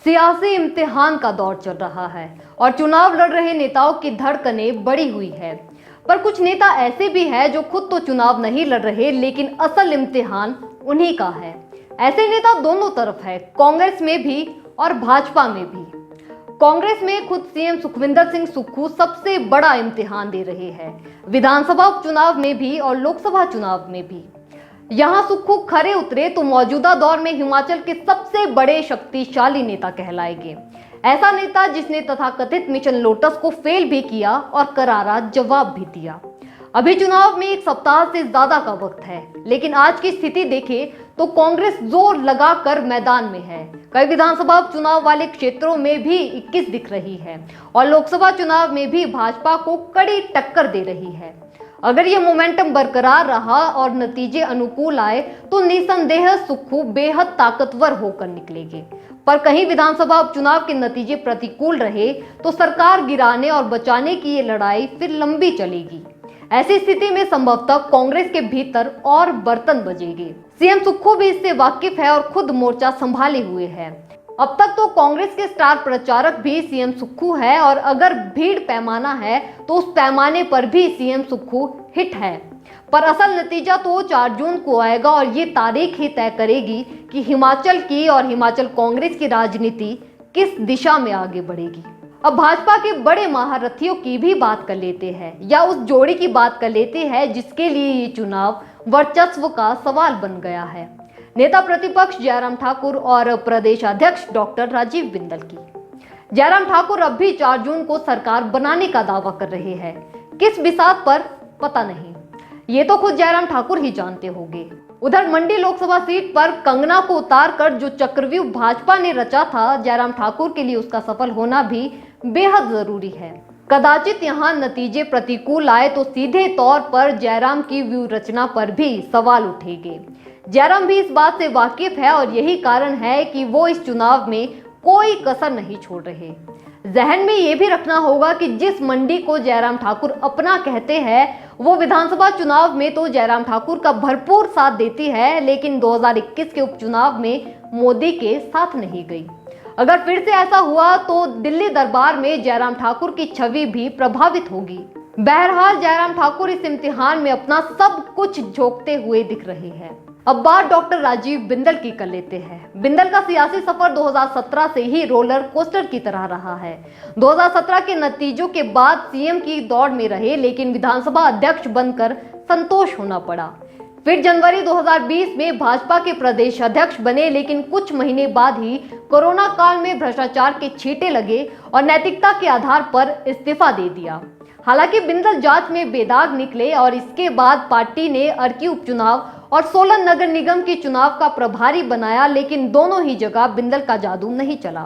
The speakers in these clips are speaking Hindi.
सियासी इम्तिहान का दौर चल रहा है और चुनाव लड़ रहे नेताओं की धड़कनें बढ़ी हुई है। पर कुछ नेता ऐसे भी हैं जो खुद तो चुनाव नहीं लड़ रहे, लेकिन असल इम्तिहान उन्हीं का है। ऐसे नेता दोनों तरफ है, कांग्रेस में भी और भाजपा में भी। कांग्रेस में खुद सीएम सुखविंदर सिंह सुक्खू सबसे बड़ा इम्तिहान दे रहे हैं, विधानसभा उपचुनाव में भी और लोकसभा चुनाव में भी। यहां सुक्खू खरे उतरे तो मौजूदा दौर में हिमाचल के सबसे बड़े शक्तिशाली नेता कहलाएंगे। ऐसा नेता जिसने तथाकथित मिशन लोटस को फेल भी किया और करारा जवाब भी दिया। अभी चुनाव में एक सप्ताह से ज्यादा का वक्त है, लेकिन आज की स्थिति देखें तो कांग्रेस जोर लगाकर मैदान में है। कई विधानसभा चुनाव वाले क्षेत्रों में भी 21 दिख रही है और लोकसभा चुनाव में भी भाजपा को कड़ी टक्कर दे रही है। अगर ये मोमेंटम बरकरार रहा और नतीजे अनुकूल आए तो निसंदेह सुक्खू बेहद ताकतवर होकर निकलेंगे। पर कहीं विधानसभा उपचुनाव के नतीजे प्रतिकूल रहे तो सरकार गिराने और बचाने की ये लड़ाई फिर लंबी चलेगी। ऐसी स्थिति में संभवतः कांग्रेस के भीतर और बर्तन बजेंगे। सीएम सुक्खू भी इससे वाकिफ है और खुद मोर्चा संभाले हुए है। अब तक तो कांग्रेस के स्टार प्रचारक भी सीएम सुक्खू है और अगर भीड़ पैमाना है तो उस पैमाने पर भी सीएम सुक्खू हिट है। पर असल नतीजा तो 4 जून को आएगा और ये तारीख ही तय करेगी कि हिमाचल की और हिमाचल कांग्रेस की राजनीति किस दिशा में आगे बढ़ेगी। अब भाजपा के बड़े महारथियों की भी बात कर लेते हैं, या उस जोड़ी की बात कर लेते हैं जिसके लिए ये चुनाव वर्चस्व का सवाल बन गया है। नेता प्रतिपक्ष जयराम ठाकुर और प्रदेश अध्यक्ष डॉक्टर राजीव बिंदल की। जयराम ठाकुर अब भी 4 जून को सरकार बनाने का दावा कर रहे हैं। किस बिसात पर पता नहीं, ये तो खुद जयराम ठाकुर ही जानते होंगे। उधर मंडी लोकसभा सीट पर कंगना को उतारकर जो चक्रव्यूह भाजपा ने रचा था, जयराम ठाकुर के लिए उसका सफल होना भी बेहद जरूरी है। कदाचित यहाँ नतीजे प्रतिकूल आए तो सीधे तौर पर जयराम की व्यूह रचना पर भी सवाल उठेंगे। जयराम भी इस बात से वाकिफ है और यही कारण है कि वो इस चुनाव में कोई कसर नहीं छोड़ रहे। जहन में ये भी रखना होगा कि जिस मंडी को जयराम ठाकुर अपना कहते हैं, वो विधानसभा चुनाव में तो जयराम ठाकुर का भरपूर साथ देती है, लेकिन 2021 के उपचुनाव में मोदी के साथ नहीं गई। अगर फिर से ऐसा हुआ तो दिल्ली दरबार में जयराम ठाकुर की छवि भी प्रभावित होगी। बहरहाल जयराम ठाकुर इस इम्तिहान में अपना सब कुछ झोंकते हुए दिख रहे हैं। अब बात डॉक्टर राजीव बिंदल की कर लेते हैं। बिंदल का सियासी सफर 2017 से ही रोलर कोस्टर की तरह रहा है। 2017 के नतीजों के बाद सीएम की दौड़ में रहे, लेकिन विधानसभा अध्यक्ष बनकर संतोष होना पड़ा। फिर जनवरी 2020 में भाजपा के प्रदेश अध्यक्ष बने, लेकिन कुछ महीने बाद ही कोरोना काल में भ्रष्टाचार के छींटे लगे और नैतिकता के आधार पर इस्तीफा दे दिया। हालांकि बिंदल जांच में बेदाग निकले और इसके बाद पार्टी ने अर्की उपचुनाव और सोलन नगर निगम के चुनाव का प्रभारी बनाया, लेकिन दोनों ही जगह बिंदल का जादू नहीं चला।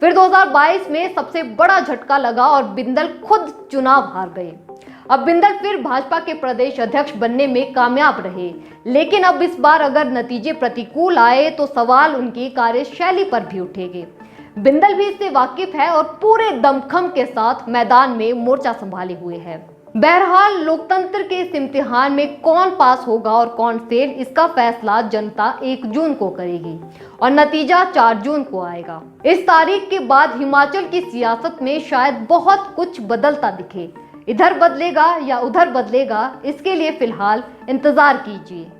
फिर 2022 में सबसे बड़ा झटका लगा और बिंदल खुद चुनाव हार गए। अब बिंदल फिर भाजपा के प्रदेश अध्यक्ष बनने में कामयाब रहे, लेकिन अब इस बार अगर नतीजे प्रतिकूल आए तो सवाल उनकी कार्यशैली पर भी उठेंगे। बिंदल भी इससे वाकिफ है और पूरे दमखम के साथ मैदान में मोर्चा संभाले हुए है। बहरहाल लोकतंत्र के इस इम्तिहान में कौन पास होगा और कौन फेल, इसका फैसला जनता 1 जून को करेगी और नतीजा 4 जून को आएगा। इस तारीख के बाद हिमाचल की सियासत में शायद बहुत कुछ बदलता दिखे। इधर बदलेगा या उधर बदलेगा, इसके लिए फिलहाल इंतजार कीजिए।